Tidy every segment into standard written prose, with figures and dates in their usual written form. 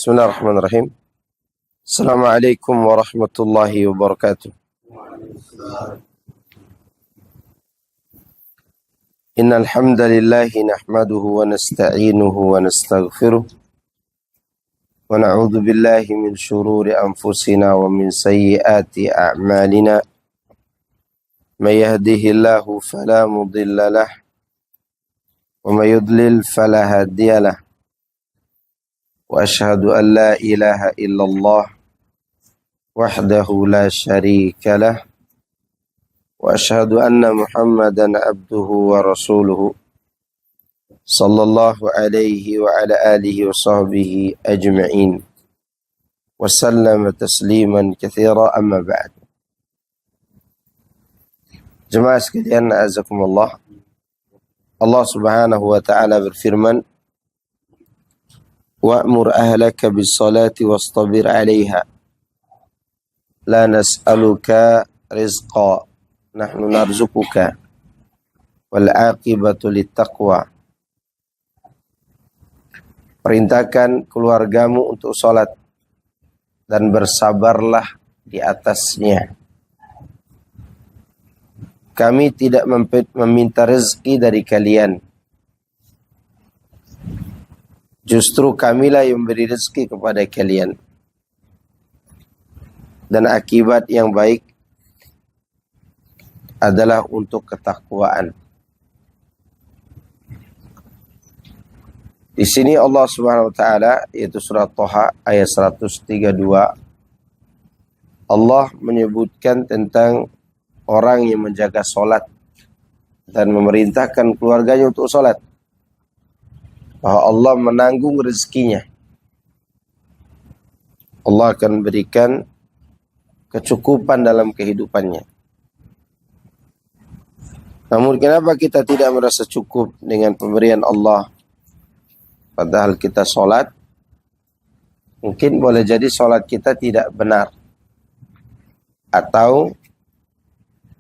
Bismillahirrahmanirrahim. Assalamualaikum warahmatullahi wabarakatuh. Innal hamdalillahi nahmaduhu wa nasta'inuhu wa nastaghfiruh wa na'udzu billahi min shururi anfusina wa min sayyiati a'malina. May yahdihillahu fala mudilla lahu wa may yudlil fala hadiya lahu. وأشهد أن لا إله إلا الله وحده لا شريك له وأشهد أن محمدا عبده ورسوله صلى الله عليه وعلى آله وصحبه أجمعين وسلم تسليما كثيرا أما بعد. Jemaah sekalian, azakumullah. Allah Subhanahu wa taala berfirman, wa'mur ahlaka bis-salati wastabir 'alaiha la nas'aluka rizqa nahnu narzuquka wal 'aqibatu lit-taqwa. Perintahkan keluargamu untuk salat dan bersabarlah di atasnya. Kami tidak meminta rezeki dari kalian. Justru kamilah yang memberi rezeki kepada kalian. Dan akibat yang baik adalah untuk ketakwaan. Di sini Allah Subhanahu wa taala, yaitu surah Thaha ayat 132, Allah menyebutkan tentang orang yang menjaga salat dan memerintahkan keluarganya untuk salat, bahwa Allah menanggung rezekinya. Allah akan berikan kecukupan dalam kehidupannya. Namun kenapa kita tidak merasa cukup dengan pemberian Allah? Padahal kita sholat, mungkin boleh jadi sholat kita tidak benar. Atau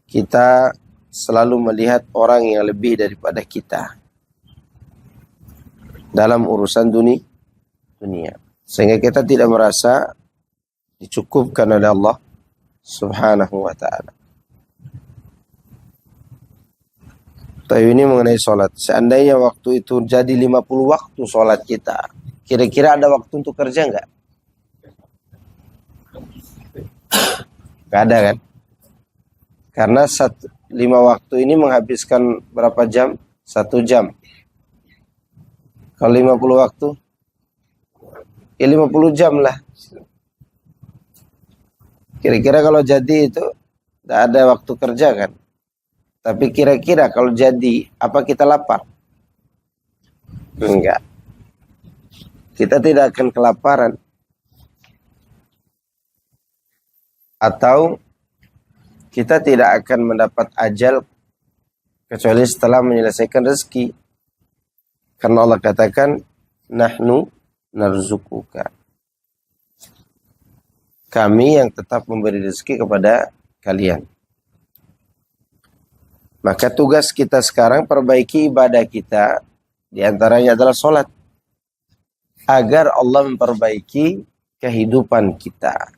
kita selalu melihat orang yang lebih daripada kita dalam urusan dunia. Sehingga kita tidak merasa dicukupkan oleh Allah Subhanahu wa ta'ala. Tapi ini mengenai sholat. Seandainya waktu itu jadi 50 waktu sholat kita, kira-kira ada waktu untuk kerja enggak? Enggak ada kan? Karena 5 waktu ini menghabiskan berapa jam? 1 jam. Kalau 50 waktu, ya 50 jam lah. Kira-kira kalau jadi itu, tidak ada waktu kerja kan. Tapi kira-kira kalau jadi, apa kita lapar? Enggak. Kita tidak akan kelaparan. Atau kita tidak akan mendapat ajal kecuali setelah menyelesaikan rezeki. Karena Allah katakan, nahnu narzuquka. Kami yang tetap memberi rezeki kepada kalian. Maka tugas kita sekarang perbaiki ibadah kita. Di antaranya adalah sholat. Agar Allah memperbaiki kehidupan kita.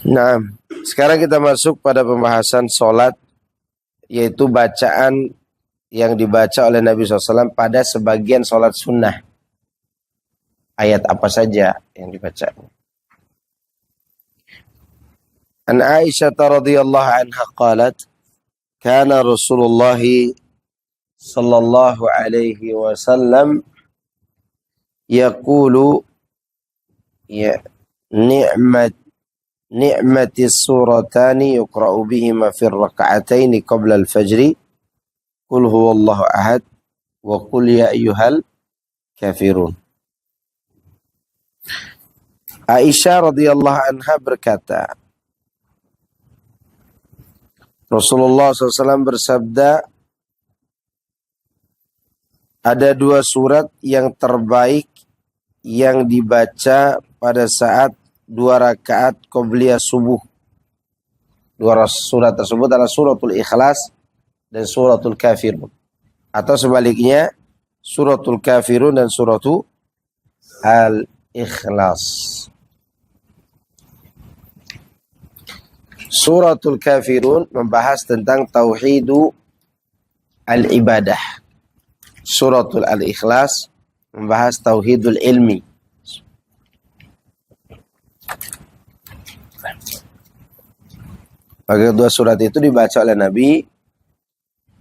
Nah, sekarang kita masuk pada pembahasan sholat. Yaitu bacaan yang dibaca oleh Nabi SAW pada sebagian sholat sunnah. Ayat apa saja yang dibaca. An Aisyah radhiyallahu anha qalat, kana Rasulullah sallallahu alaihi wasallam yaqulu ya ni'mati suratani yuqra'u bihima fi ar-rak'ataini qabla al-fajri qul huwallahu ahad wa qul ya ayyuhal kafirun. Aisyah radhiyallahu anha berkata, Rasulullah SAW bersabda, ada 2 surat yang terbaik yang dibaca pada saat 2 rakaat qobliyah subuh. 2 surat tersebut adalah suratul Ikhlas dan suratul Kafirun. Atau sebaliknya, suratul Kafirun dan suratul Al-Ikhlas. Suratul Kafirun membahas tentang tauhidu al-ibadah. Suratul Al-Ikhlas membahas tauhidul ilmi. Maka kedua surat itu dibaca oleh Nabi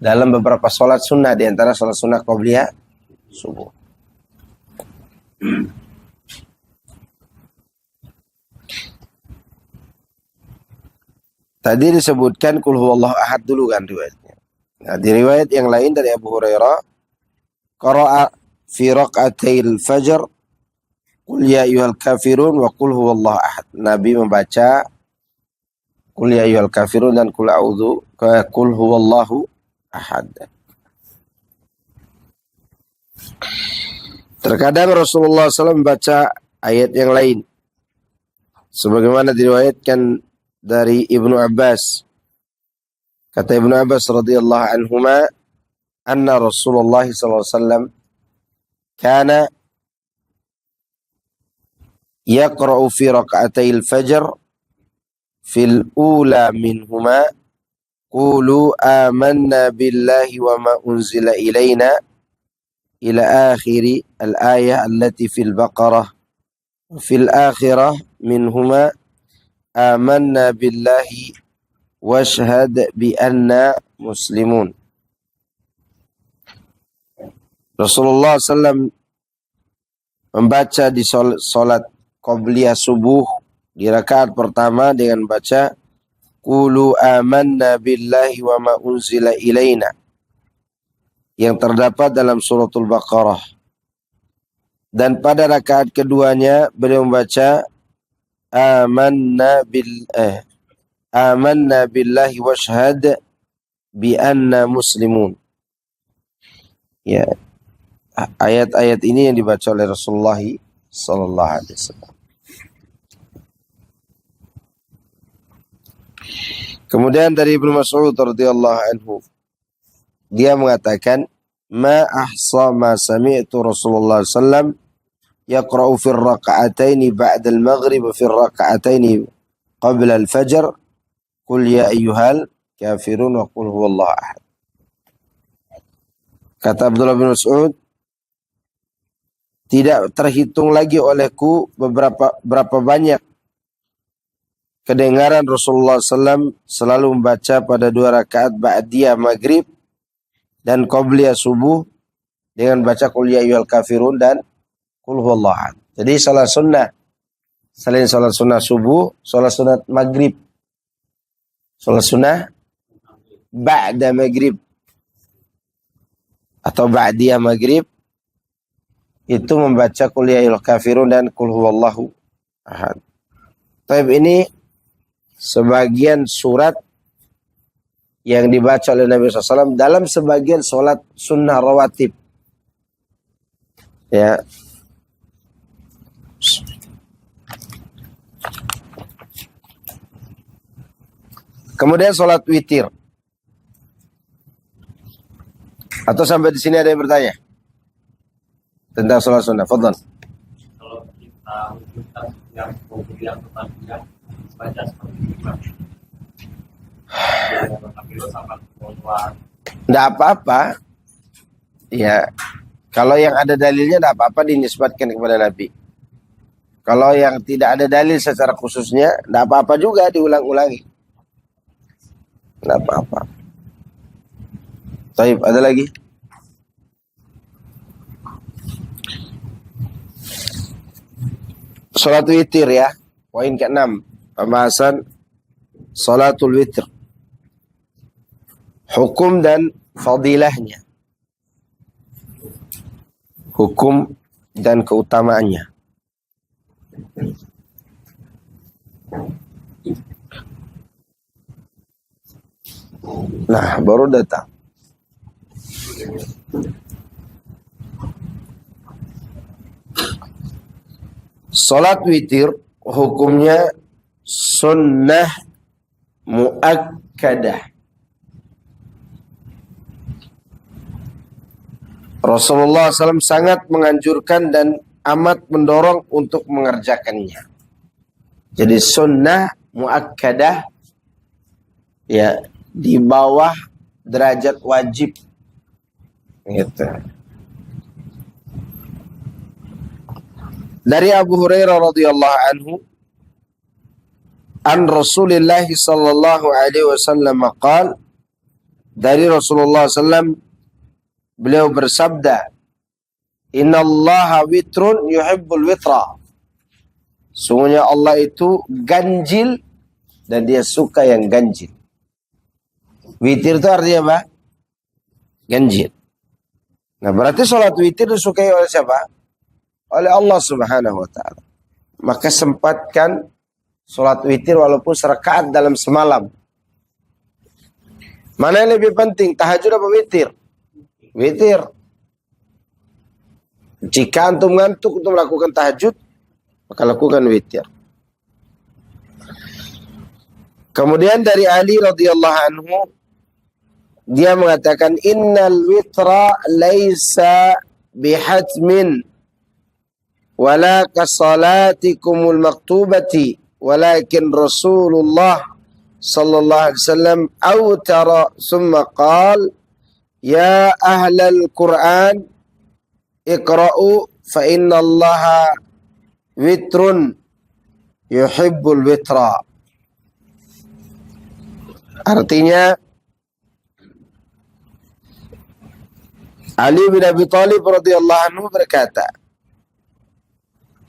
dalam beberapa sholat sunnah, di antara sholat sunnah qobliyah subuh. Tadi disebutkan kul huwallahu ahad dulu kan riwayatnya. Nah, di riwayat yang lain dari Abu Hurairah, qara'a fi raq'atil fajr qul ya ayyuhal kafirun wa qul huwallahu ahad. Nabi membaca qul ya ayyuhal kafirun dan qul huwallahu ahad. Terkadang Rasulullah SAW membaca ayat yang lain, sebagaimana diriwayatkan dari Ibnu Abbas. Kata Ibnu Abbas radhiyallahu anhuma, anna Rasulullah SAW kana yaqra'u fi raq'atayil fajr fil ula minhuma qulu amanna billahi wa ma unzila ilayna ila akhiri al-ayah allati fil baqarah wa fil akhirah minhuma amanna billahi washhad bi anna muslimun. Rasulullah SAW membaca di solat qobliyah subuh di rakaat pertama dengan baca qulu amanna billahi wa ma unzila ilaina, yang terdapat dalam suratul Baqarah. Dan pada rakaat keduanya beliau membaca amanna billahi washhad bi anna muslimun. Ya, ayat-ayat ini yang dibaca oleh Rasulullah sallallahu alaihi wasallam. Kemudian dari Ibnu Mas'ud radhiyallahu anhu, dia mengatakan, ma ahsa ma sami'tu Rasulullah sallam yaqra'u fi raka'ataini ba'da al-maghrib wa fi raka'ataini qabla al-fajr qul ya ayyuhal kafirun wa qul huwallahu ahad. Kata Abdullah bin Mas'ud, tidak terhitung lagi olehku berapa banyak kedengaran Rasulullah SAW selalu membaca pada 2 rakaat ba'diyah maghrib dan qobliyah subuh dengan baca qul ya ayyuhal kafirun dan qul huwallahu ahad. Jadi salat sunnah, selain salat sunnah subuh, salat sunat maghrib, salat sunnah ba'da maghrib atau ba'diyah maghrib itu membaca qul ya ayyuhal kafirun dan qul huwallahu ahad. Taib, ini sebagian surat yang dibaca oleh Nabi SAW dalam sebagian sholat sunnah rawatib. Ya. Kemudian sholat witir. Atau sampai di sini ada yang bertanya tentang sholat sunnah? Fadlan. Kalau kita yang baca seperti itu, tidak apa-apa. Ya, kalau yang ada dalilnya tidak apa-apa dinisbatkan kepada Nabi. Kalau yang tidak ada dalil secara khususnya, tidak apa-apa juga diulang-ulangi. Tidak apa-apa. Taib, ada lagi? Salat witir ya, poin ke-6. Pembahasan salatul witir. Hukum dan fadilahnya. Hukum dan keutamaannya. Nah, baru datang. Salat witir hukumnya sunnah muakkadah. Rasulullah SAW sangat menganjurkan dan amat mendorong untuk mengerjakannya. Jadi sunnah muakkadah ya di bawah derajat wajib gitu. Dari Abu Hurairah radhiyallahu anhu an Rasulullah sallallahu alaihi wasallam qaal, dari Rasulullah SAW beliau bersabda, innallaha witrun yuhibbul witra. Sungguhnya Allah itu ganjil dan dia suka yang ganjil. Witir itu artinya apa? Ganjil. Nah, berarti sholat witir disukai oleh siapa? Oleh Allah Subhanahu wa ta'ala. Maka sempatkan sholat witir walaupun serakaat dalam semalam. Mana yang lebih penting, tahajud apa witir? Witir. Jika antum ngantuk untuk melakukan tahajud, maka lakukan witir. Kemudian dari Ali radhiyallahu anhu, dia mengatakan, innal witra laisa bihatmin wala kasalatikumul maktubati walakin Rasulullah sallallahu alaihi wasallam awtara thumma qala ya ahlal Qur'an iqra'u fa inna allaha witrun yuhibbul witra. Artinya Ali bin Abi Thalib radhiyallahu anhu berkata,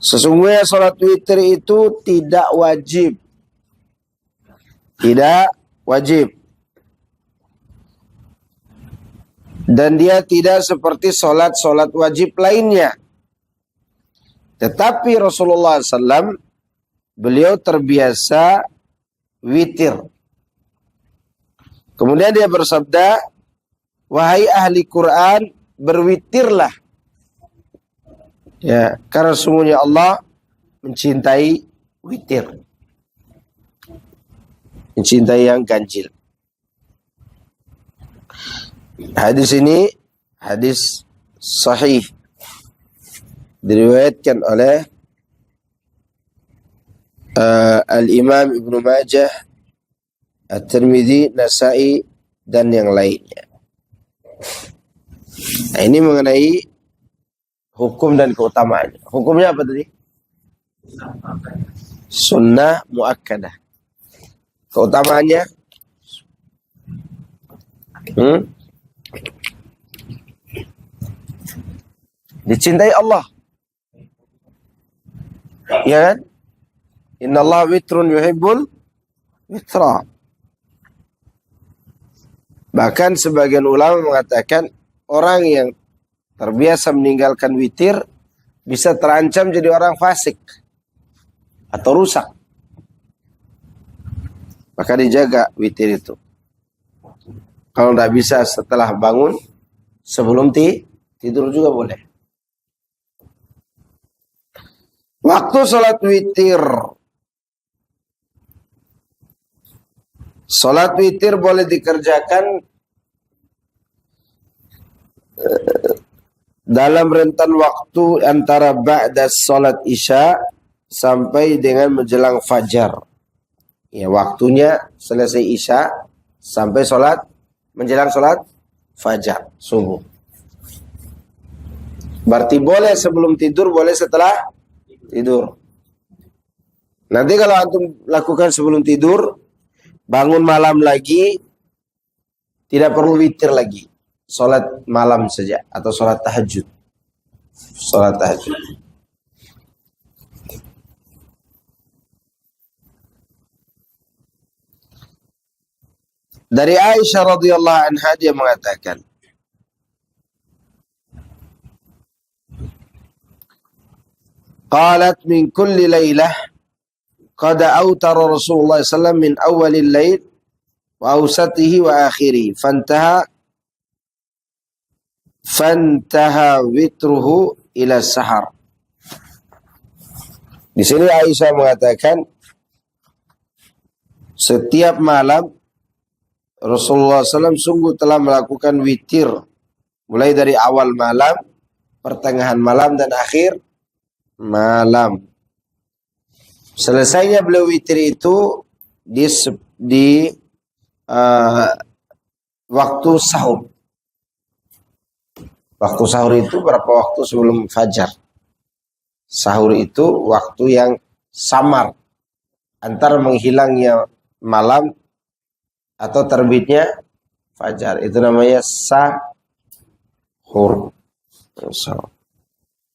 sesungguhnya salat witir itu tidak wajib. Tidak wajib. Dan dia tidak seperti solat-solat wajib lainnya. Tetapi Rasulullah SAW, beliau terbiasa witir. Kemudian dia bersabda, wahai ahli Quran, berwitirlah. Ya, karena sungguhnya Allah mencintai witir. Mencintai yang ganjil. Hadis ini hadis sahih, diriwayatkan oleh Al-Imam Ibnu Majah, At-Tirmidzi, Nasa'i dan yang lainnya. Nah, ini mengenai hukum dan keutamaannya. Hukumnya apa tadi? Sunnah muakkadah. Keutamaannya dicintai Allah. Ya kan? Innallaha witrun yuhibbul witra. Bahkan sebagian ulama mengatakan orang yang terbiasa meninggalkan witir bisa terancam jadi orang fasik atau rusak. Maka dijaga witir itu. Kalau tidak bisa setelah bangun, sebelum tidur juga boleh. Waktu sholat witir. Sholat witir boleh dikerjakan dalam rentan waktu antara ba'da sholat isya sampai dengan menjelang fajar. Ya, waktunya selesai isya sampai menjelang sholat fajar subuh. Berarti boleh sebelum tidur, boleh setelah tidur. Nanti kalau antum lakukan sebelum tidur, bangun malam lagi, tidak perlu witir lagi. Sholat malam saja atau sholat tahajud. Sholat tahajud. Dari Aisyah radhiyallahu anha, dia mengatakan, qalat min kulli laylah qad awtara Rasulullah sallallahu alaihi wasallam min awwalil lail wa awsatihi wa akhirih fantaha witruhu ila sahar. Di sini Aisyah mengatakan setiap malam Rasulullah SAW sungguh telah melakukan witir Mulai dari awal malam, pertengahan malam, dan akhir malam. Selesainya beliau witir itu di waktu sahur. Waktu sahur itu berapa waktu sebelum fajar? Sahur itu waktu yang samar antara menghilangnya malam atau terbitnya fajar. Itu namanya sahur.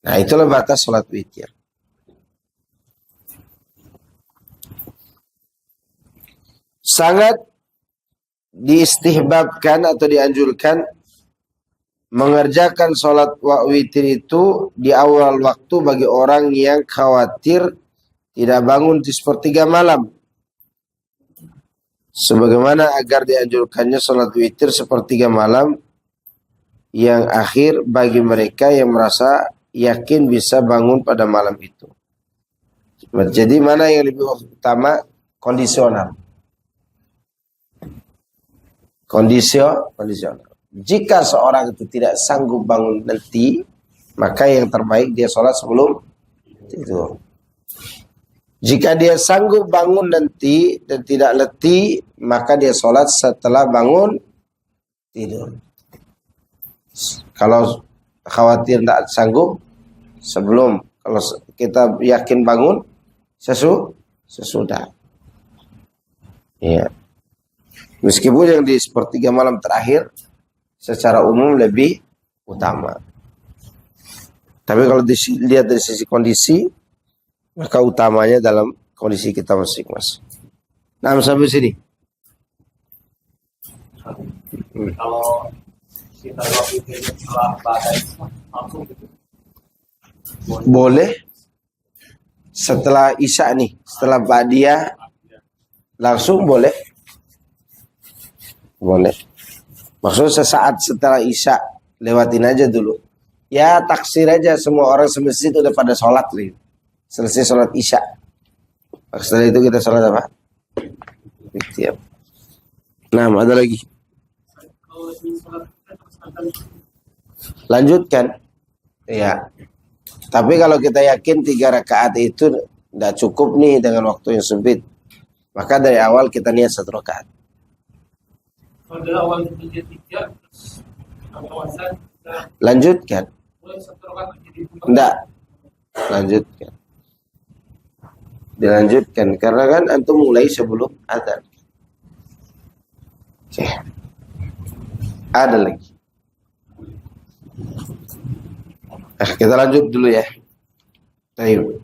Nah, itulah batas sholat witir. Sangat diistihbabkan atau dianjurkan mengerjakan sholat witir itu di awal waktu bagi orang yang khawatir tidak bangun di sepertiga malam. Sebagaimana agar dianjurkannya sholat witir sepertiga malam yang akhir bagi mereka yang merasa yakin bisa bangun pada malam itu. Jadi mana yang lebih utama? Kondisional. Kondisional. Jika seorang itu tidak sanggup bangun nanti, maka yang terbaik dia sholat sebelum tidur. Jika dia sanggup bangun nanti dan tidak letih, maka dia sholat setelah bangun tidur. Kalau khawatir tidak sanggup, sebelum. Kalau kita yakin bangun, sesudah. Ya. Meskipun yang di sepertiga malam terakhir secara umum lebih utama. Tapi kalau dilihat dari sisi kondisi, maka utamanya dalam kondisi kita masing-masing. Nah, sampai sini. Kalau kita waktu setelah badai langsung gitu. Boleh setelah Isya nih, setelah Ba'diyah langsung boleh. Boleh. Maksudnya sesaat setelah Isya lewatin aja dulu. Ya taksir aja, semua orang semesjid udah pada sholat nih. Selesai sholat Isya. Setelah itu kita sholat apa? Witir. Nah, ada lagi. Lanjutkan. Ya. Tapi kalau kita yakin 3 rakaat itu tidak cukup nih dengan waktu yang sempit, maka dari awal kita niat 1 rakaat. Kalau dari awal itu 3, Lanjutkan. Enggak. Lanjutkan. Dilanjutkan karena kan antum mulai sebelum adzan. Oke. Ada lagi. Kita lanjut dulu ya. Ayo.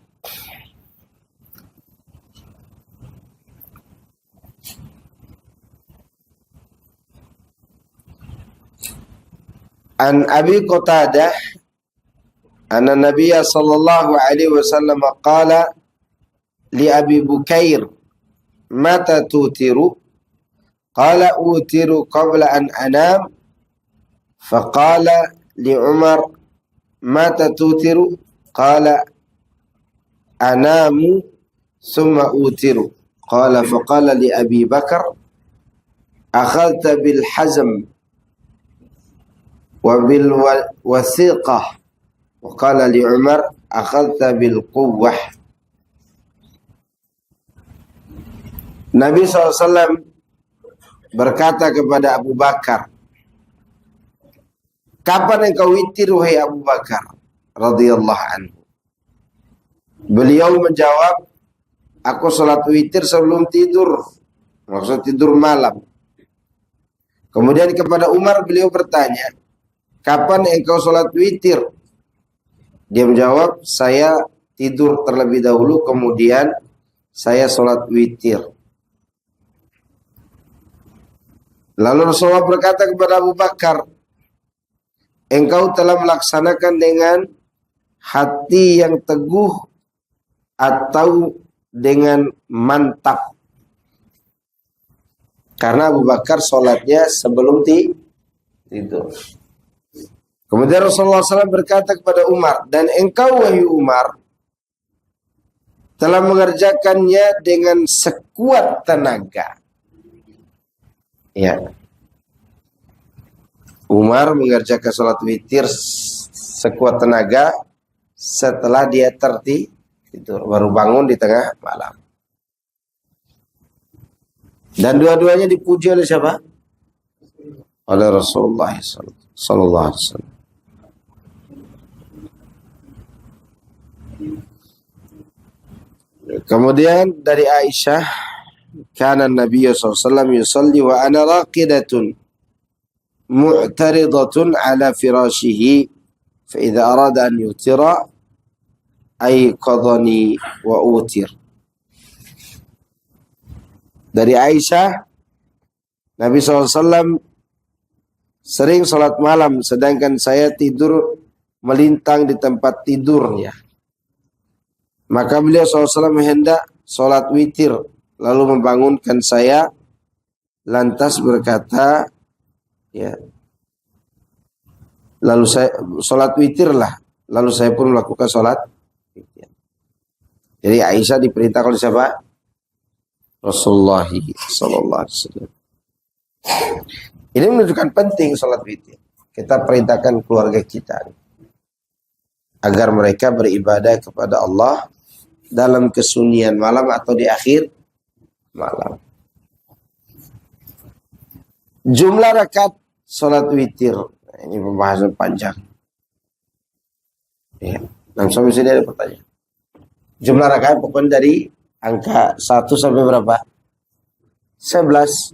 An Abi Qatadah anna Nabiyya sallallahu alaihi wasallam qala li Abi Bukair mata tutiru qala utiru qabla an anam faqala li Umar mata tutiru qala anamu thumma utiru qala faqala li Abi Bakar akhadta bil hazm wabil wasiqah wa qala li Umar akhadta bil quwwah. Nabi SAW berkata kepada Abu Bakar, kapan engkau witir wahai Abu Bakar radhiyallahu anhu? Beliau menjawab, aku salat witir sebelum tidur, maksud tidur malam. Kemudian kepada Umar beliau bertanya, kapan engkau sholat witir? Dia menjawab, saya tidur terlebih dahulu, kemudian saya sholat witir. Lalu Rasulullah berkata kepada Abu Bakar, engkau telah melaksanakan dengan hati yang teguh atau dengan mantap. Karena Abu Bakar sholatnya sebelum tidur. Kemudian Rasulullah SAW berkata kepada Umar, dan engkau wahai Umar telah mengerjakannya dengan sekuat tenaga. Ya. Umar mengerjakan sholat witir sekuat tenaga setelah dia tertidur, baru bangun di tengah malam. Dan dua-duanya dipuji oleh siapa? Oleh Rasulullah sallallahu alaihi wasallam. Kemudian dari Aisyah, kana Nabi sallallahu alaihi wasallam yusalli wa ana raqidatun mu'taridatun ala firashihi fa idza arada an yutira ayqadhani wa utir. Dari Aisyah, Nabi SAW sering sholat malam, sedangkan saya tidur melintang di tempat tidurnya. Maka beliau SAW hendak sholat witir, lalu membangunkan saya, lantas berkata, ya, lalu saya sholat witir lah, lalu saya pun melakukan sholat witir. Jadi Aisyah diperintah oleh siapa? Rasulullah sallallahu alaihi wasallam. Ini menunjukkan penting sholat witir. Kita perintahkan keluarga kita agar mereka beribadah kepada Allah dalam kesunyian malam atau di akhir malam. Jumlah rakaat sholat witir, ini pembahasan panjang. Ya, dan sampai sini ada pertanyaan. Jumlah rakaat pokoknya dari angka 1 sampai berapa? 11.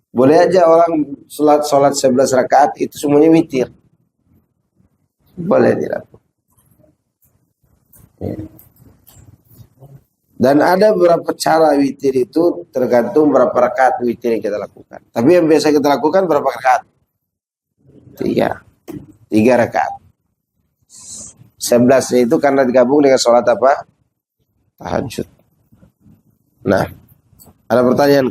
Boleh aja orang sholat 11 rakaat itu semuanya witir. Boleh tidak? Ya. Dan ada beberapa cara witir itu tergantung berapa rakaat witir yang kita lakukan. Tapi yang biasa kita lakukan berapa rakaat? 3 rakaat. 11 itu karena digabung dengan sholat apa? Tahajud. Nah, ada pertanyaan?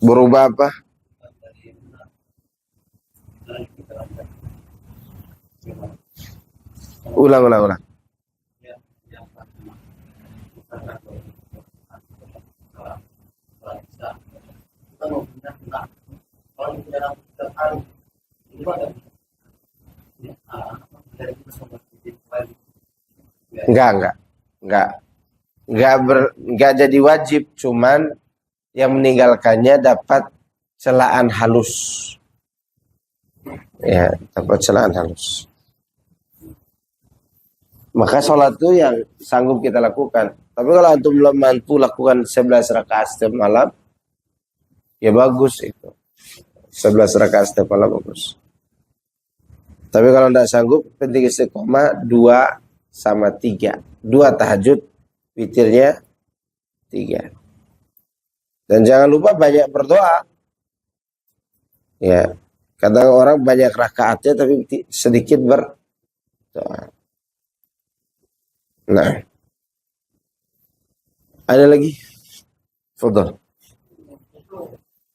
Berubah apa? Ulang. Enggak jadi wajib, cuman yang meninggalkannya dapat celaan halus. Ya, dapat celaan halus. Maka sholat itu yang sanggup kita lakukan. Tapi kalau antum belum mampu lakukan 11 rakaat setiap malam, ya bagus itu. 11 rakaat setiap malam bagus. Tapi kalau tidak sanggup, penting istiqomah 2 sama 3. 2 tahajud, witirnya 3. Dan jangan lupa banyak berdoa. Ya, kadang orang banyak rakaatnya tapi sedikit berdoa. Nah, ada lagi? Fadhal.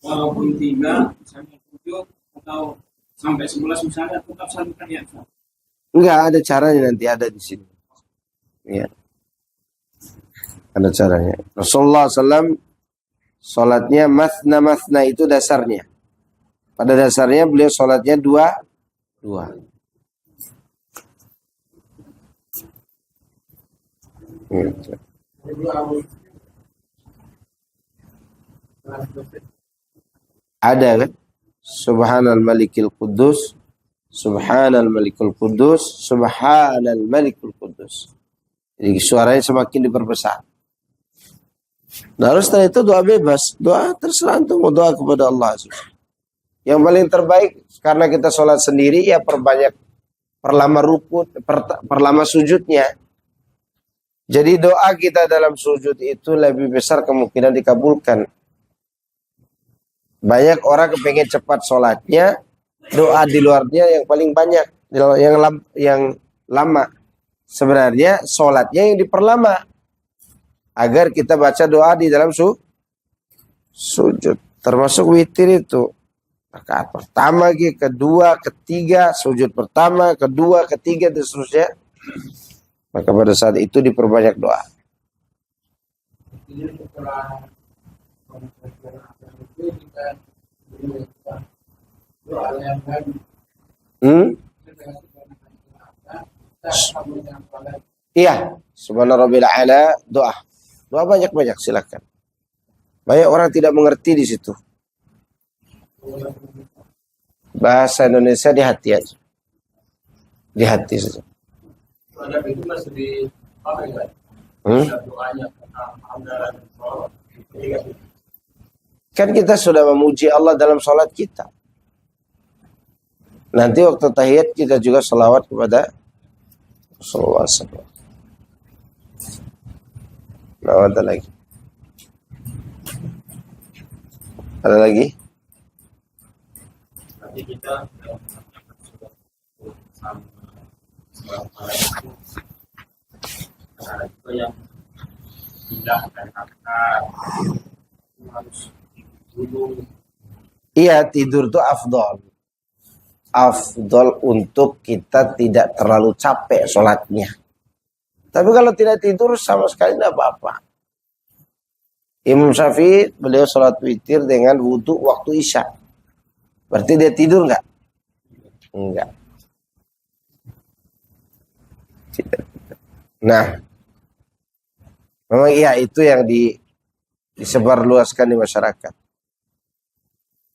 Walaupun 3, misalnya 7 atau sampai 11 misalnya, tetap satu kan. Enggak, ada caranya, nanti ada di sini. Ya. Ada caranya. Rasulullah SAW sholatnya masna itu dasarnya. Pada dasarnya beliau sholatnya 2. Gitu. Ada kan? Subhanal malikil kudus, subhanal malikul kudus, subhanal malikul kudus. Jadi suaranya semakin diperbesar. Lalu setelah itu doa bebas, doa terserah antum mau doa kepada Allah. Yang paling terbaik karena kita sholat sendiri ya perlama rukun, perlama sujudnya. Jadi doa kita dalam sujud itu lebih besar kemungkinan dikabulkan. Banyak orang kepengen cepat sholatnya, doa di luarnya yang paling banyak, yang lama. Sebenarnya sholatnya yang diperlama agar kita baca doa di dalam sujud. Termasuk witir itu rakaat pertama, kedua, ketiga, sujud pertama, kedua, ketiga dan seterusnya. Maka pada saat itu diperbanyak doa. Ini setelah itu kita doa yang kan Iya, subhana rabbil a'la, doa. Doa banyak-banyak, silakan. Banyak orang tidak mengerti di situ. Bahasa Indonesia di hati aja. Di hati saja. itu masih di apa ya? Doanya Kan kita sudah memuji Allah dalam sholat kita. Nanti waktu tahiyat kita juga sholawat kepada Rasulullah SAW. Nah, ada lagi. Ada lagi? nanti kita itu yang pindah dari kakak harus dulu. Iya, tidur itu afdol. Afdol untuk kita tidak terlalu capek sholatnya. Tapi kalau tidak tidur sama sekali tidak apa-apa. Imam Syafi'i beliau sholat witir dengan wudhu waktu isya. Berarti dia tidur nggak? Enggak. Nah, memang iya itu yang disebarluaskan di masyarakat.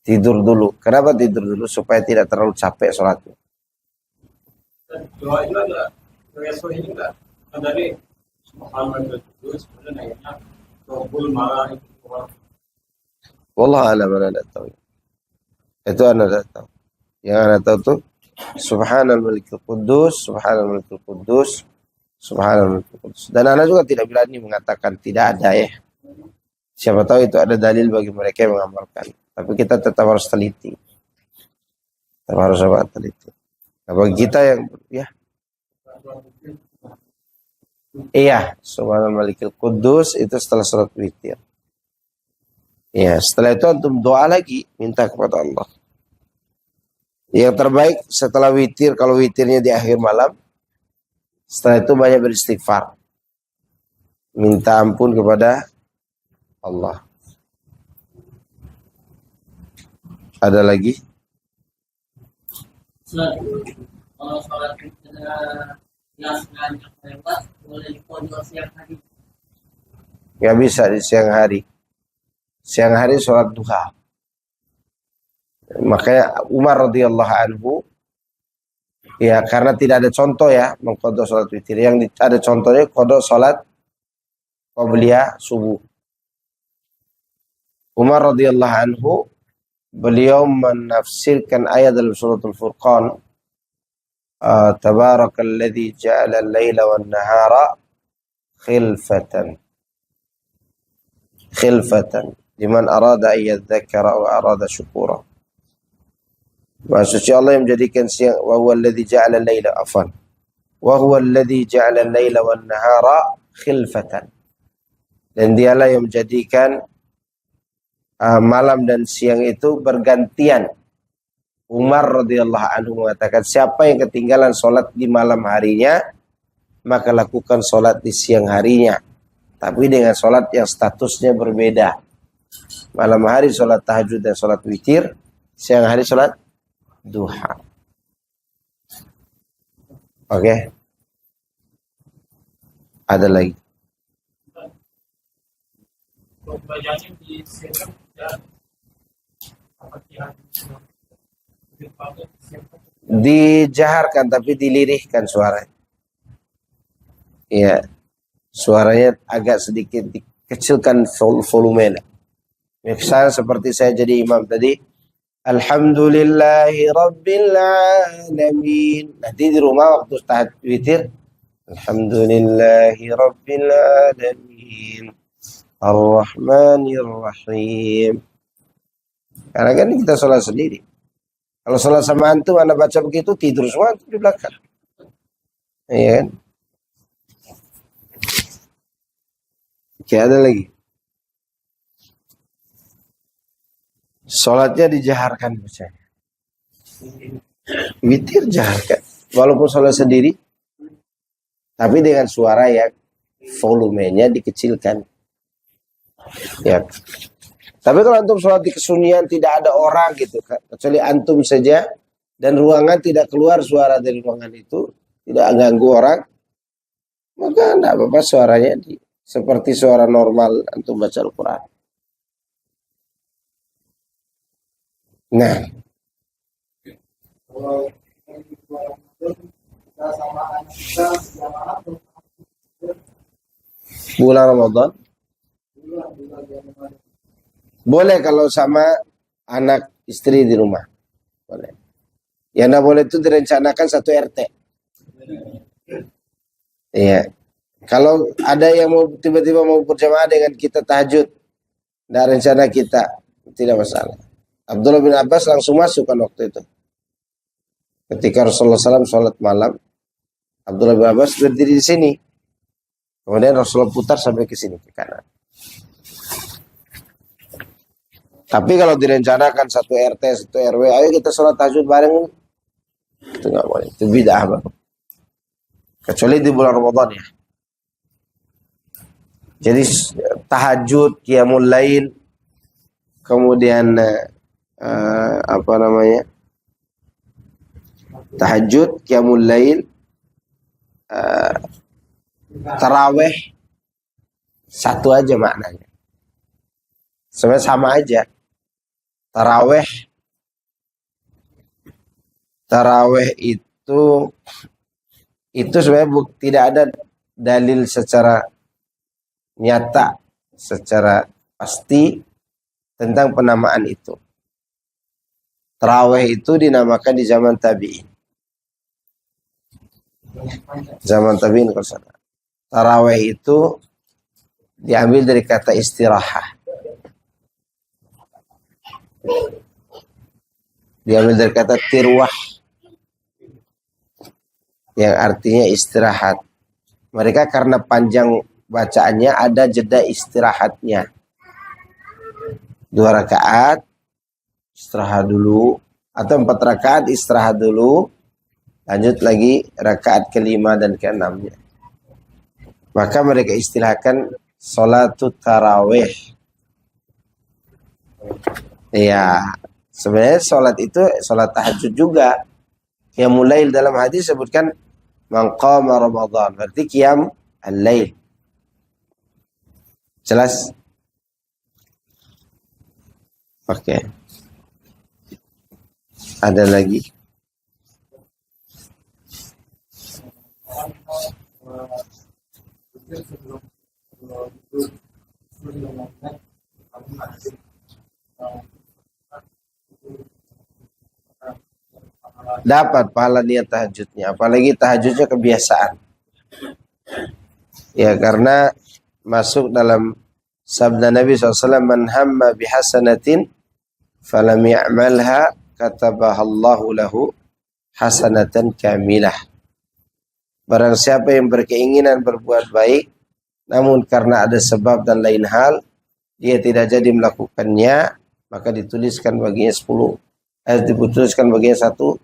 Tidur dulu. Kenapa tidur dulu? Supaya tidak terlalu capek sholatnya. Doa itu ada resolusi juga. Dari Muhammad itu sebenarnya Rabbul Malah itu. Wallah alam, anda tidak tahu. Itu anda tidak tahu. Yang anda tahu itu Subhanal Malikul Quddus, Subhanal Malikul Quddus, Subhanal Malikul Quddus. Dan anda juga tidak berani mengatakan tidak ada ya. Siapa tahu itu ada dalil bagi mereka yang mengamalkan. Tapi kita tetap harus teliti. Tetap harus teliti. Nah, bagi kita yang ya. Iya, Subhanal Malikul Quddus itu setelah salat witir. Ya, setelah itu antum doa lagi, minta kepada Allah. Yang terbaik setelah witir, kalau witirnya di akhir malam, setelah itu banyak beristighfar. Minta ampun kepada Allah. Ada lagi? Kalau sholat yang sengaja lewat, boleh dikodok siang hari. Gak bisa di siang hari. Siang hari sholat duha. Makanya Umar radhiyallahu anhu, ya karena tidak ada contoh ya mengkodok sholat witir. Yang ada contohnya kodok sholat qabliyah subuh. Umar radhiyallahu anhu, beliau menafsirkan ayat dalam suratul Furqan, Tabarakalladzi ja'ala al-laila wan-nahara khilfatan liman arada an yadhakkara wa arada syukura. Maksudnya Allah yang menjadikan siang, wa huwa alladzi ja'ala al-laila afan wa huwa alladzi ja'ala al-laila wan-nahara khilfatan. Dan dialah yang menjadikan malam dan siang itu bergantian. Umar radhiyallahu anhu mengatakan, siapa yang ketinggalan sholat di malam harinya, maka lakukan sholat di siang harinya. Tapi dengan sholat yang statusnya berbeda. Malam hari sholat tahajud dan sholat witir, siang hari sholat duha. Oke. Ada lagi? Bacanya di server dan apa kira Dijaharkan tapi dilirihkan suaranya. Iya. Suaranya agak sedikit dikecilkan volumenya. Misalnya seperti saya jadi imam tadi, Alhamdulillahi Rabbil Alamin. Nanti di rumah waktu tahajud witir, Alhamdulillahi Rabbil Alamin, Ar-Rahmanir Rahim. Karena kan kita sholat sendiri. Kalau sholat sama antum, anda baca begitu, tidur semua antum di belakang. Iya kan? Oke, ada lagi. Sholatnya dijaharkan bacanya. Witir jaharkan. Walaupun sholat sendiri, Tapi dengan suara yang volumenya dikecilkan. Ya. Tapi kalau antum sholat di kesunyian tidak ada orang gitu, kecuali antum saja dan ruangan tidak keluar suara dari ruangan itu, tidak ganggu orang, maka tidak apa-apa suaranya seperti suara normal antum baca Al-Quran. Nah, bulan Ramadan boleh kalau sama anak istri di rumah. Boleh. Yang tidak boleh itu direncanakan satu RT. Iya. Kalau ada yang mau tiba-tiba mau berjamaah dengan kita tahajud, tidak rencana kita, tidak masalah. Abdullah bin Abbas langsung masuk kan waktu itu. Ketika Rasulullah SAW sholat malam, Abdullah bin Abbas berdiri di sini. Kemudian Rasulullah putar sampai ke sini, ke kanan. Tapi kalau direncanakan satu RT, satu RW, ayo kita sholat tahajud bareng, itu nggak boleh. Itu bid'ah baru. Kecuali di bulan Ramadan ya. Jadi tahajud, qiyamul lail, kemudian tahajud, qiyamul lail, taraweh, satu aja maknanya. Sebenarnya sama aja. Taraweh itu sebenarnya tidak ada dalil secara nyata, secara pasti tentang penamaan itu. Taraweh itu dinamakan di zaman tabi'in. Zaman tabi'in kalau salah. Taraweh itu diambil dari kata istirahah. Diambil dari kata tirwah yang artinya istirahat. Mereka karena panjang bacaannya ada jeda istirahatnya. 2 rakaat istirahat dulu, atau 4 rakaat istirahat dulu, lanjut lagi rakaat ke-5 dan ke-6-nya. Maka mereka istilahkan sholatul tarawih. Ya, sebenarnya sholat itu sholat tahajud juga. Qiyamul lail dalam hadis sebutkan man qama Ramadan, berarti qiyam al-lail. Jelas? Oke. Ada lagi? Dapat pahala niat tahajudnya, apalagi tahajudnya kebiasaan. Ya, karena masuk dalam sabda Nabi SAW, man hamma bihasanatin falam ya'malha katabahallahu lahu hasanatan kamilah. Barang siapa yang berkeinginan berbuat baik, namun karena ada sebab dan lain hal, dia tidak jadi melakukannya, maka dituliskan baginya 10, dituliskan baginya 1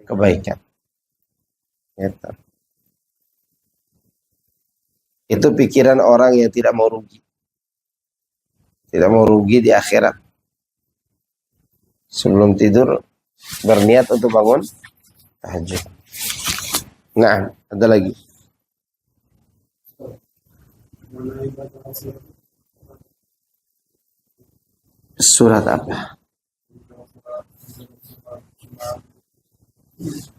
kebaikan. Itu pikiran orang yang tidak mau rugi. Tidak mau rugi di akhirat. Sebelum tidur berniat untuk bangun tahajud. Nah, ada lagi. Surat apa?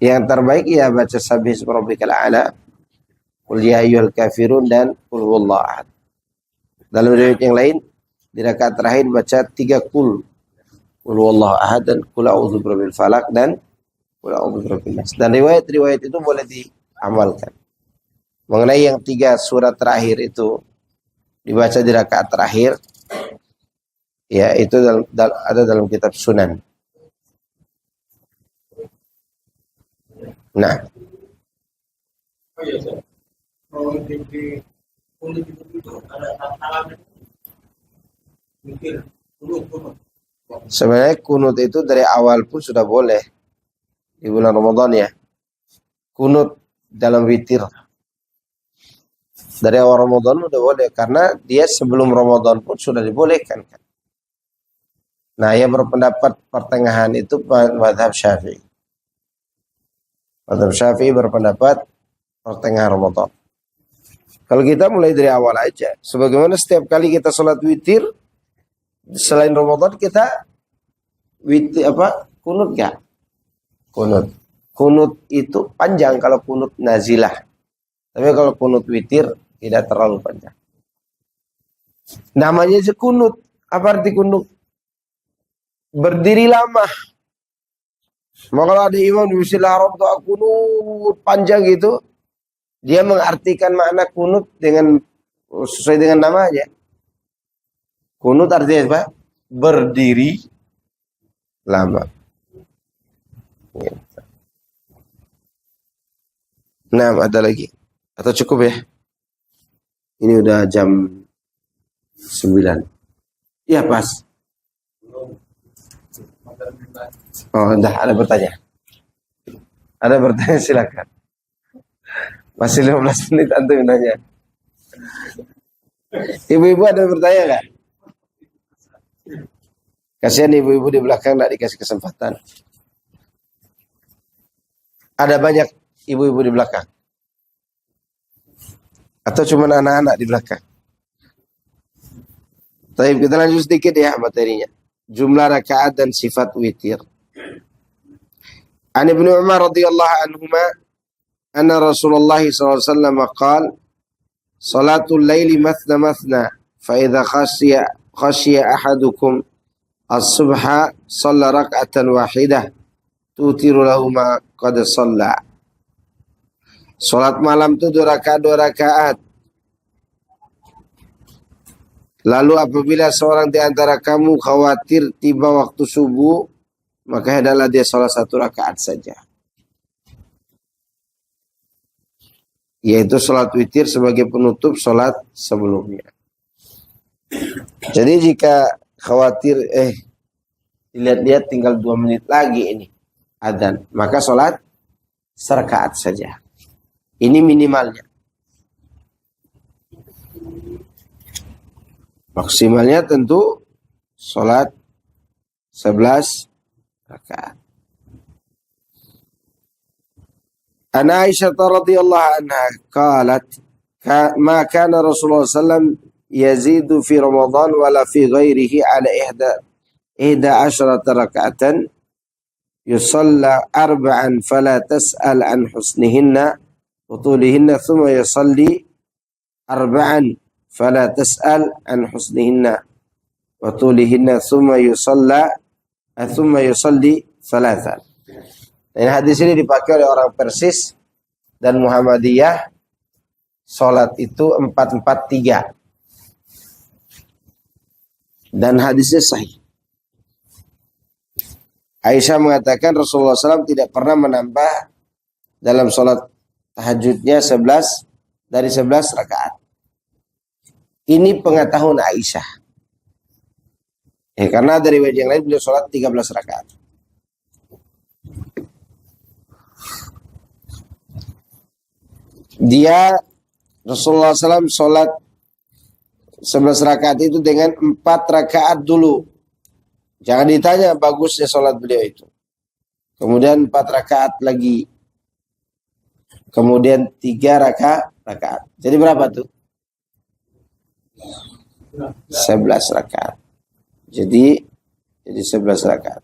Yang terbaik ya baca Sabbih isma rabbikal a'la, Qul ya ayyuhal kafirun, dan Qul huwallahu ahad. Dalam riwayat yang lain di rakaat terakhir baca 3 Qul huwallahu ahad dan Qul a'udzu birabbil falaq dan Qul a'udzu birabbin nas. Dan riwayat-riwayat itu boleh diamalkan. Mengenai yang 3 surat terakhir itu dibaca di rakaat terakhir, ya itu ada dalam kitab Sunan. Nah, sebenarnya kunut itu dari awal pun sudah boleh di bulan Ramadan ya. Kunut dalam witir. Dari awal Ramadan udah boleh karena dia sebelum Ramadan pun sudah dibolehkan kan. Nah, yang berpendapat pertengahan itu mazhab Syafi'i. Mazhab Syafi'i berpendapat pertengahan Ramadan. Kalau kita mulai dari awal aja, sebagaimana setiap kali kita sholat witir selain Ramadan kita witir kunut gak? Kunut. Kunut itu panjang kalau kunut nazilah. Tapi kalau kunut witir tidak terlalu panjang. Namanya kunut. Apa arti kunut? Berdiri lama. Maka kalau ada imam di Masjidil Haram tuh kunut panjang gitu, dia mengartikan makna kunut dengan sesuai dengan namanya. Kunut artinya apa? Berdiri lama. Nah, ada lagi. Atau cukup ya? Ini udah jam 9. Iya pas. Oh, enggak, ada bertanya. Ada bertanya silakan. Masih 15 menit antum nanya. Ibu-ibu ada bertanya enggak? Kasihan ibu-ibu di belakang enggak dikasih kesempatan. Ada banyak ibu-ibu di belakang. Atau cuma anak-anak di belakang. Tapi kita lanjut sedikit ya materinya. Jumlah rakaat dan sifat witir. An Ibnu Umar radhiyallahu anhuma anna Rasulullah sallallahu alaihi wasallam qala salatul laili mathna mathna fa idza khashiya ahadukum as-subha shalla rak'atan wahidah tutiru lahu ma qad shalla. Salat malam itu 2 rakaat. Lalu apabila seorang di antara kamu khawatir tiba waktu subuh, maka hendaklah dia salat 1 rakaat saja. Yaitu salat witir sebagai penutup salat sebelumnya. Jadi jika khawatir dilihat-lihat tinggal 2 menit lagi ini adzan, maka salat 1 rakaat saja. Ini minimalnya. Maksimalnya tentu salat 11 rakaat. An Aisyah radhiyallahu anha qalat ma kana Rasulullah sallallahu yazidu fi Ramadan wala fi ghairihi ala 11 raka'atan yusalla 4 fala tas'al an husnihinna wa tulihinna thumma yusalli 4 fala tas'al an husnihinna wa tulihinna thumma yusalli 3. Dan hadis ini dipakai oleh orang Persis dan Muhammadiyah. Salat itu 4-4-3. Dan hadisnya sahih. Aisyah mengatakan Rasulullah SAW tidak pernah menambah dalam salat tahajudnya 11 rakaat. Ini pengetahuan Aisyah. Karena dari riwayat yang lain beliau salat 13 rakaat. Dia Rasulullah SAW sholat 11 rakaat itu dengan 4 rakaat dulu. Jangan ditanya bagusnya sholat beliau itu. Kemudian 4 rakaat lagi. Kemudian 3 rakaat. Jadi berapa tuh? 11 rakaat. Jadi 11 rakaat.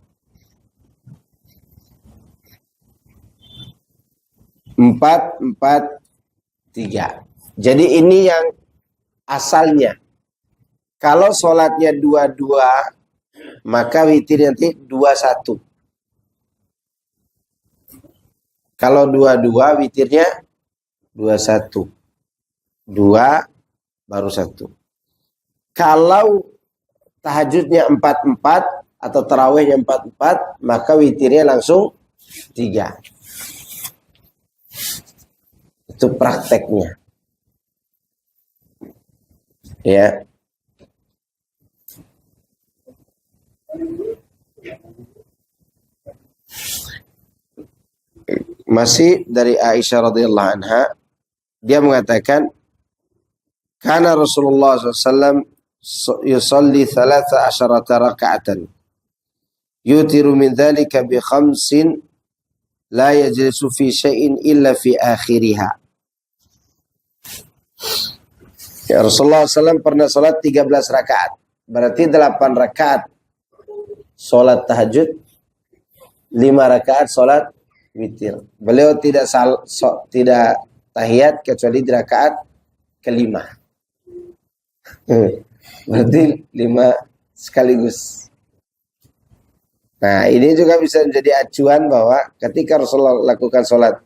4-4-3. Jadi ini yang asalnya. Kalau sholatnya 2-2, maka witir nanti 2-1. Kalau 2-2, witirnya 2-1. 2 baru 1. Kalau tahajudnya 4-4 atau tarawihnya 4-4, maka witirnya langsung 3. Itu prakteknya. Ya. Masih dari Aisyah radhiyallahu anha, dia mengatakan Kana Rasulullah SAW yusalli 13 raka'atan. Yutiru min dhalika bi khamsin la yajlisu fi syai'in illa fi akhiriha. Ya, Rasulullah SAW pernah sholat 13 rakaat. Berarti 8 rakaat sholat tahajud, 5 rakaat sholat witir. Beliau tidak tahiyat kecuali di rakaat kelima. Berarti 5 sekaligus. Nah, ini juga bisa menjadi acuan bahwa ketika Rasulullah lakukan sholat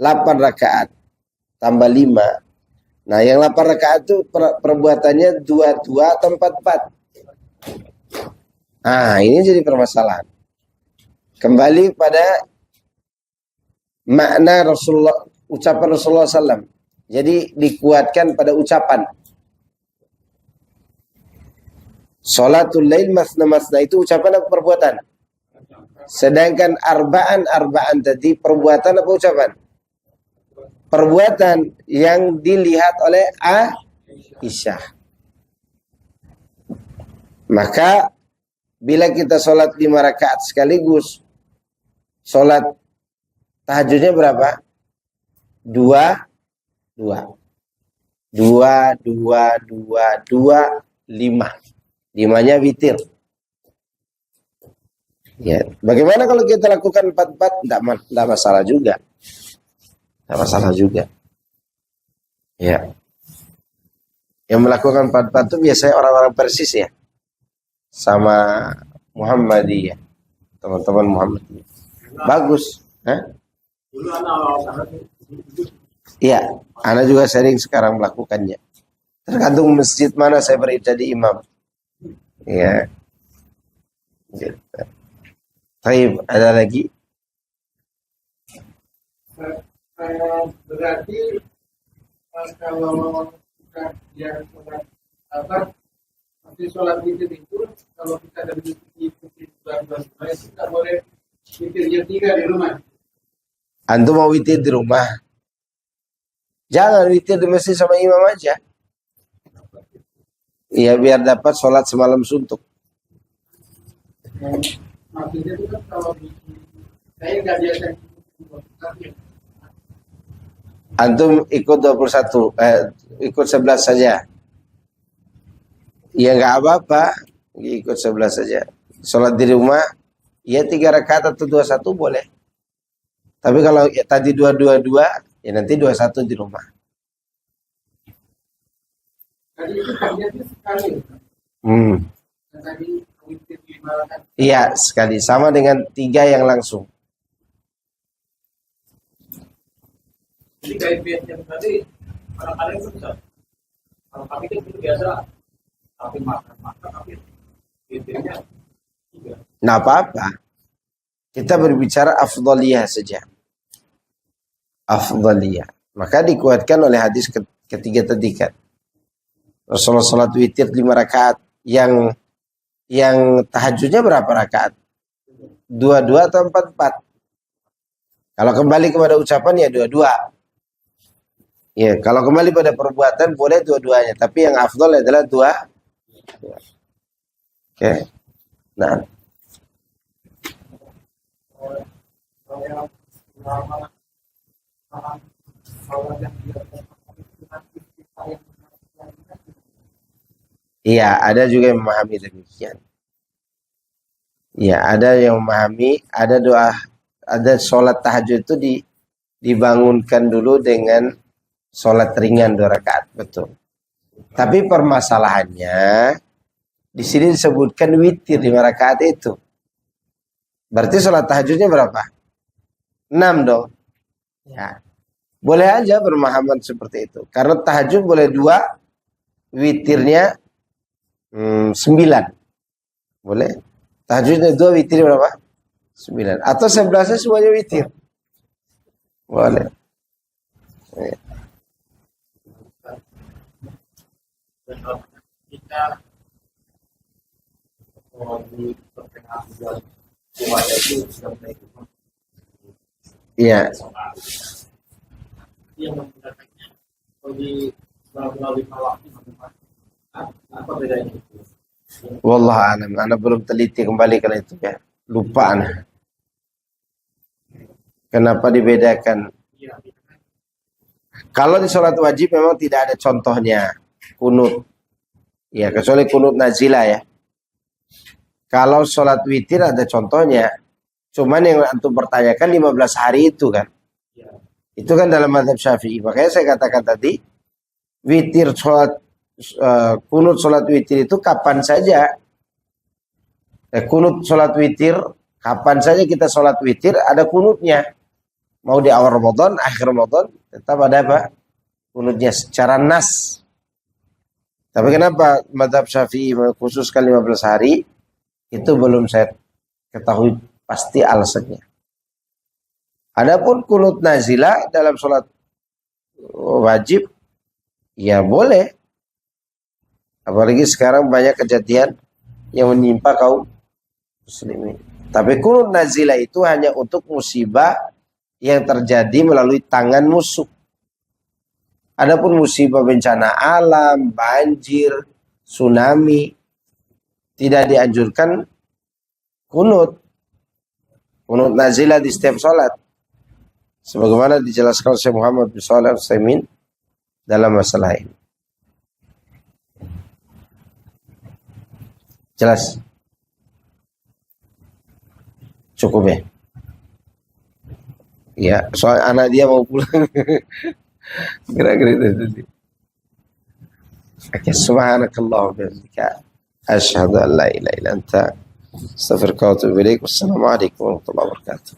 8 rakaat tambah 5. Nah, yang 8 rakaat itu perbuatannya 2-2 atau 4-4. Nah, ini jadi permasalahan. Kembali pada makna Rasulullah, ucapan Rasulullah SAW. Jadi dikuatkan pada ucapan. Sholatul lail masna itu ucapan apa perbuatan? Sedangkan arba'an tadi perbuatan apa ucapan? Perbuatan yang dilihat oleh Aisyah. Maka bila kita sholat 5 rakaat sekaligus, sholat tahajudnya berapa? 2, 5. 5-nya witir. Ya, bagaimana kalau kita lakukan 4-4? Tidak masalah juga. Tidak masalah juga. Ya. Yang melakukan 4-4 itu biasanya orang-orang Persis ya. Sama Muhammadiyah. Teman-teman Muhammadiyah. Bagus. Dulu anak Iya, anak juga sering sekarang melakukannya. Tergantung masjid mana saya beri jadi imam. Ya. Gitu. Baik, ada lagi? berarti kalau kita yang sholat masih sholat witir itu kalau kita ada ikuti bulan itu kita boleh witirnya 3 di rumah. Antum mau witir di rumah? Jangan witir di masjid sama imam aja. Iya, biar dapat sholat semalam suntuk. Maksudnya itu kan kalau saya nggak biasa Antum ikut 21, ikut 11 saja. Ya nggak apa-apa, ikut 11 saja. Sholat di rumah, ya 3 rakaat atau 21 boleh. Tapi kalau ya, tadi 2-2-2, ya nanti 21 di rumah. tadi itu tahiyatnya sekali. Tadi witir 5 rakaat. Iya, sekali. Sama dengan 3 yang langsung. Jadi kayak yang tadi kadang-kadang itu bisa. Kalau kami kan itu biasa tapi makan tapi witirnya 3. Nah, apa-apa. Kita berbicara afdaliyah saja. Afdaliyah. Maka dikuatkan oleh hadis ketiga tadi kan. Rasulullah salat witir 5 rakaat. Yang tahajudnya berapa rakaat? 2-2 atau 4-4? Kalau kembali kepada ucapan ya 2-2. Ya, kalau kembali pada perbuatan boleh 2-2-nya, tapi yang afdal adalah 2. Oke. Nah. Iya, ada juga yang memahami demikian. Iya, ada yang memahami, ada doa, ada sholat tahajud itu dibangunkan dulu dengan sholat ringan 2 rakaat, betul. Tapi permasalahannya di sini disebutkan witir 5 rakaat itu. Berarti sholat tahajudnya berapa? 6 dong. Ya. Boleh aja bermahaman seperti itu. Karena tahajud boleh 2, witirnya 9. Boleh. Tahajudnya 2, witirnya berapa? 9. Atau 11 semuanya witir. Boleh. Ya. Kita di pertengahan bulan puasa itu sudah mulai Iya. yang menggunakannya bagi melalui waktu bagaimana? Apa bedanya itu? Wallahu alam. Ana belum teliti kembali karena itu ya. Lupa ana. Kenapa dibedakan? Iya. Kalau di sholat wajib memang tidak ada contohnya kunut. Ya, kecuali kunut nazilah ya. Kalau sholat witir ada contohnya. Cuman yang antum pertanyakan 15 hari itu kan. Iya. Itu kan dalam mazhab Syafi'i. Makanya saya katakan tadi witir sholat kunut sholat witir itu kapan saja. Kunut sholat witir kapan saja kita sholat witir ada kunutnya. Mau di awal Ramadan, akhir Ramadan, tetap ada apa? Kunutnya secara nas. Tapi kenapa mazhab Syafi'i khususkan 15 hari? Itu belum saya ketahui pasti alasannya. Adapun kunut nazilah dalam sholat wajib, ya boleh. Apalagi sekarang banyak kejadian yang menimpa kaum muslimin. Tapi kunut nazilah itu hanya untuk musibah yang terjadi melalui tangan musuh. Adapun musibah bencana alam, banjir, tsunami, tidak dianjurkan kunut. Kunut nazilah di setiap sholat. Sebagaimana dijelaskan Syekh Muhammad bin Shalih Al-Utsaimin dalam masalah ini. Jelas? Cukup ya? Ya, soal anak dia mau pulang. Kira-kira itu tadi. Oke, subhanakallah wa bihamdika asyhadu an la ilaha illa anta astaghfiruka wa atubu ilaik. Wassalamualaikum warahmatullahi wabarakatuh.